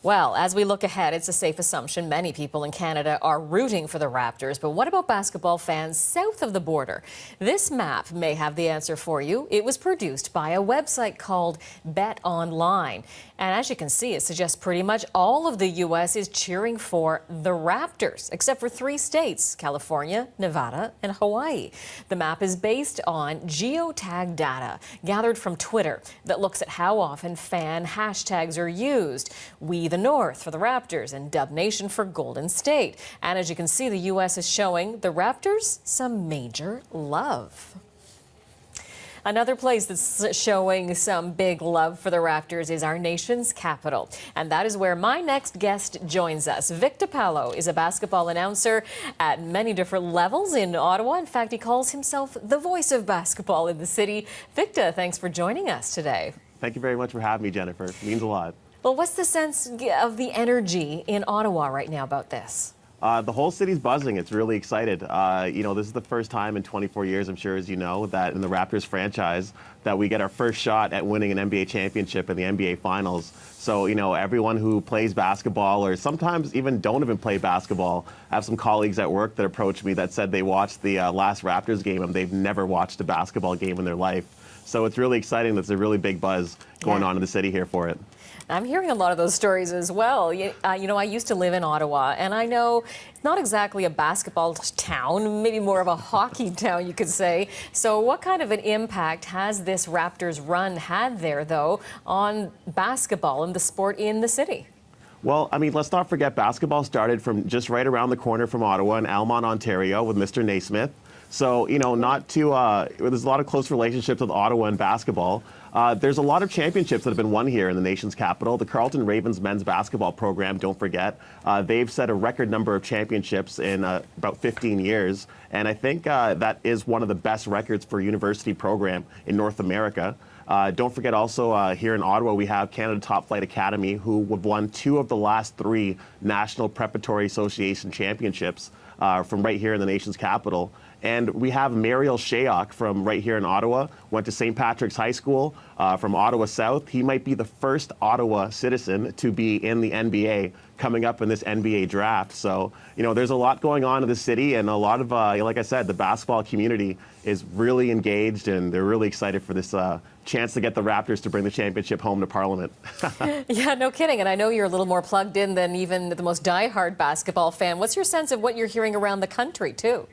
Well, as we look ahead, it's a safe assumption many people in Canada are rooting for the Raptors. But what about basketball fans south of the border? This map may have the answer for you. It was produced by a website called Bet Online. And as you can see, it suggests pretty much all of the U.S. is cheering for the Raptors, except for 3 states, California, Nevada, and Hawaii. The map is based on geotag data gathered from Twitter that looks at how often fan hashtags are used. We the North for the Raptors and Dub Nation for Golden State. And as you can see, the U.S. is showing the Raptors some major love. Another place that's showing some big love for the Raptors is our nation's capital. And that is where my next guest joins us. Vic DiPaolo is a basketball announcer at many different levels in Ottawa. In fact, he calls himself the voice of basketball in the city. Victor, thanks for joining us today. Thank you very much for having me, Jennifer. It means a lot. Well, what's the sense of the energy in Ottawa right now about this? The whole city's buzzing. It's really excited. This is the first time in 24 years, I'm sure, as you know, that in the Raptors franchise that we get our first shot at winning an NBA championship in the NBA Finals. So, everyone who plays basketball or sometimes even don't even play basketball, I have some colleagues at work that approached me that said they watched the last Raptors game and they've never watched a basketball game in their life. So it's really exciting. There's a really big buzz going on in the city here for it. I'm hearing a lot of those stories as well. I used to live in Ottawa, and I know it's not exactly a basketball town, maybe more of a hockey town, you could say. So what kind of an impact has this Raptors run had there, though, on basketball and the sport in the city? Well, let's not forget basketball started from just right around the corner from Ottawa in Almont, Ontario with Mr. Naismith. So, there's a lot of close relationships with Ottawa and basketball. There's a lot of championships that have been won here in the nation's capital. The Carleton Ravens men's basketball program, don't forget, they've set a record number of championships in about 15 years. And I think that is one of the best records for a university program in North America. Don't forget also here in Ottawa, we have Canada Top Flight Academy, who have won 2 of the last 3 National Preparatory Association championships from right here in the nation's capital. And we have Mariel Shayok from right here in Ottawa, went to St. Patrick's High School from Ottawa South. He might be the first Ottawa citizen to be in the NBA coming up in this NBA draft. So, there's a lot going on in the city, and a lot of, like I said, the basketball community is really engaged, and they're really excited for this chance to get the Raptors to bring the championship home to Parliament. Yeah, no kidding. And I know you're a little more plugged in than even the most diehard basketball fan. What's your sense of what you're hearing around the country, too?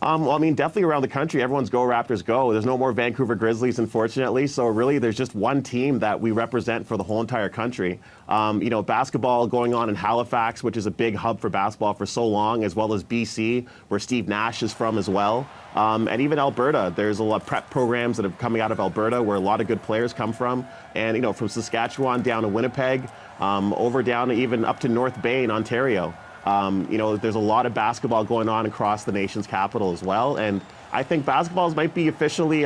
Definitely around the country, everyone's go Raptors go. There's no more Vancouver Grizzlies, unfortunately. So really, there's just one team that we represent for the whole entire country. Basketball going on in Halifax, which is a big hub for basketball for so long, as well as BC, where Steve Nash is from as well. And even Alberta, there's a lot of prep programs that are coming out of Alberta where a lot of good players come from. And, from Saskatchewan down to Winnipeg, over down to even up to North Bay in Ontario. There's a lot of basketball going on across the nation's capital as well. And I think basketball might be officially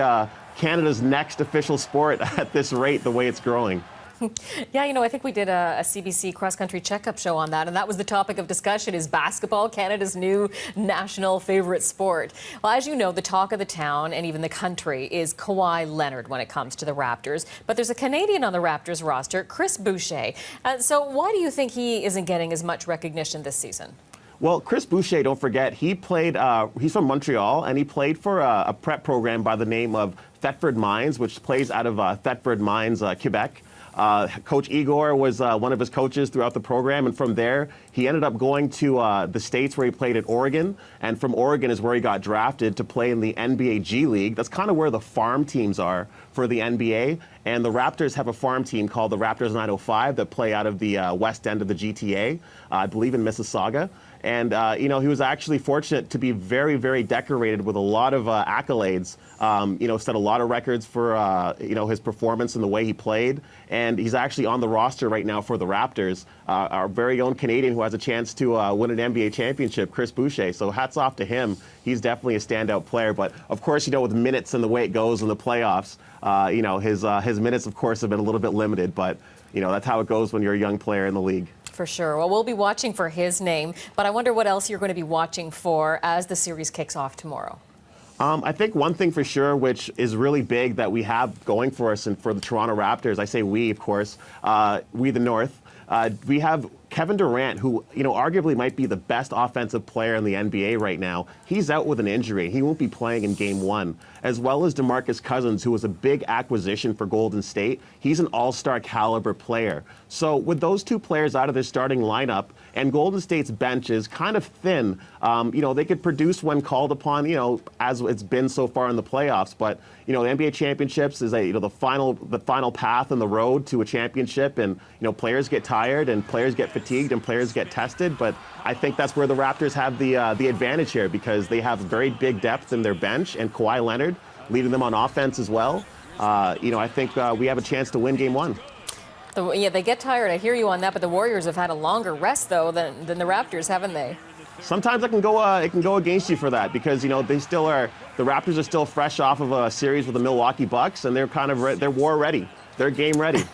Canada's next official sport at this rate, the way it's growing. Yeah, I think we did a CBC cross-country checkup show on that, and that was the topic of discussion. Is basketball Canada's new national favorite sport? Well, as you know, the talk of the town and even the country is Kawhi Leonard when it comes to the Raptors. But there's a Canadian on the Raptors roster, Chris Boucher. So why do you think he isn't getting as much recognition this season? Well, Chris Boucher, don't forget, he played, he's from Montreal, and he played for a prep program by the name of Thetford Mines, which plays out of Thetford Mines, Quebec. Coach Igor was one of his coaches throughout the program, and from there he ended up going to the States where he played at Oregon, and from Oregon is where he got drafted to play in the NBA G League. That's kind of where the farm teams are for the NBA, and the Raptors have a farm team called the Raptors 905 that play out of the west end of the GTA, I believe in Mississauga. And, he was actually fortunate to be very, very decorated with a lot of accolades, set a lot of records for, his performance and the way he played. And he's actually on the roster right now for the Raptors, our very own Canadian who has a chance to win an NBA championship, Chris Boucher. So hats off to him. He's definitely a standout player. But, of course, with minutes and the way it goes in the playoffs, his minutes, of course, have been a little bit limited. But, that's how it goes when you're a young player in the league. For sure. Well, we'll be watching for his name, but I wonder what else you're going to be watching for as the series kicks off tomorrow. I think one thing for sure, which is really big that we have going for us and for the Toronto Raptors, I say we, of course, we the North, We have Kevin Durant, who, arguably might be the best offensive player in the NBA right now. He's out with an injury. He won't be playing in Game 1, as well as DeMarcus Cousins, who was a big acquisition for Golden State. He's an all-star caliber player. So with those two players out of their starting lineup, and Golden State's bench is kind of thin, they could produce when called upon, as it's been so far in the playoffs. But, the NBA championships is the final path in the road to a championship, and, players get tired and players get fatigued and players get tested. But I think that's where the Raptors have the advantage here, because they have very big depth in their bench, and Kawhi Leonard leading them on offense as well. I think we have a chance to win Game 1. They get tired. I hear you on that, but the Warriors have had a longer rest, though, than the Raptors, haven't they? Sometimes it can go against you for that, because the Raptors are still fresh off of a series with the Milwaukee Bucks, and they're war ready. They're game ready.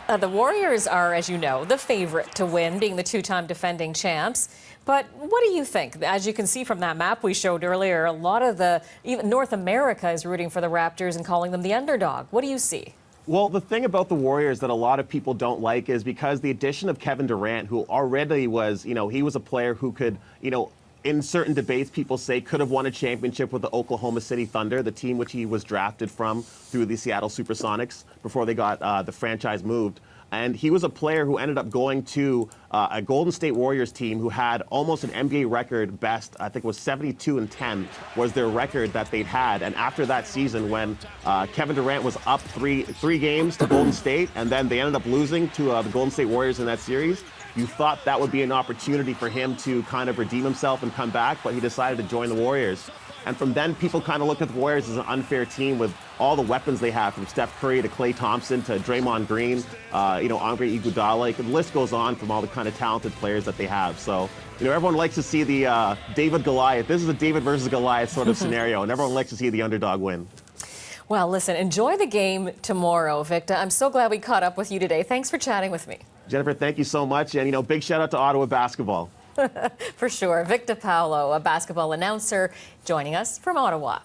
The Warriors are, as you know, the favorite to win, being the two-time defending champs. But what do you think? As you can see from that map we showed earlier, a lot of even North America is rooting for the Raptors and calling them the underdog. What do you see? Well, the thing about the Warriors that a lot of people don't like is because the addition of Kevin Durant, who already was, he was a player who could, in certain debates, people say could have won a championship with the Oklahoma City Thunder, the team which he was drafted from through the Seattle Supersonics before they got the franchise moved. And he was a player who ended up going to a Golden State Warriors team who had almost an NBA record best. I think it was 72-10 was their record that they'd had. And after that season, when Kevin Durant was up three games to Golden State, and then they ended up losing to the Golden State Warriors in that series, you thought that would be an opportunity for him to kind of redeem himself and come back, but he decided to join the Warriors. And from then, people kind of looked at the Warriors as an unfair team with all the weapons they have, from Steph Curry to Klay Thompson to Draymond Green, Andre Iguodala. The list goes on from all the kind of talented players that they have. So, everyone likes to see the David Goliath. This is a David versus Goliath sort of scenario, and everyone likes to see the underdog win. Well, listen, enjoy the game tomorrow, Victor. I'm so glad we caught up with you today. Thanks for chatting with me. Jennifer, thank you so much. And, big shout out to Ottawa basketball. For sure. Victor Paolo, a basketball announcer, joining us from Ottawa.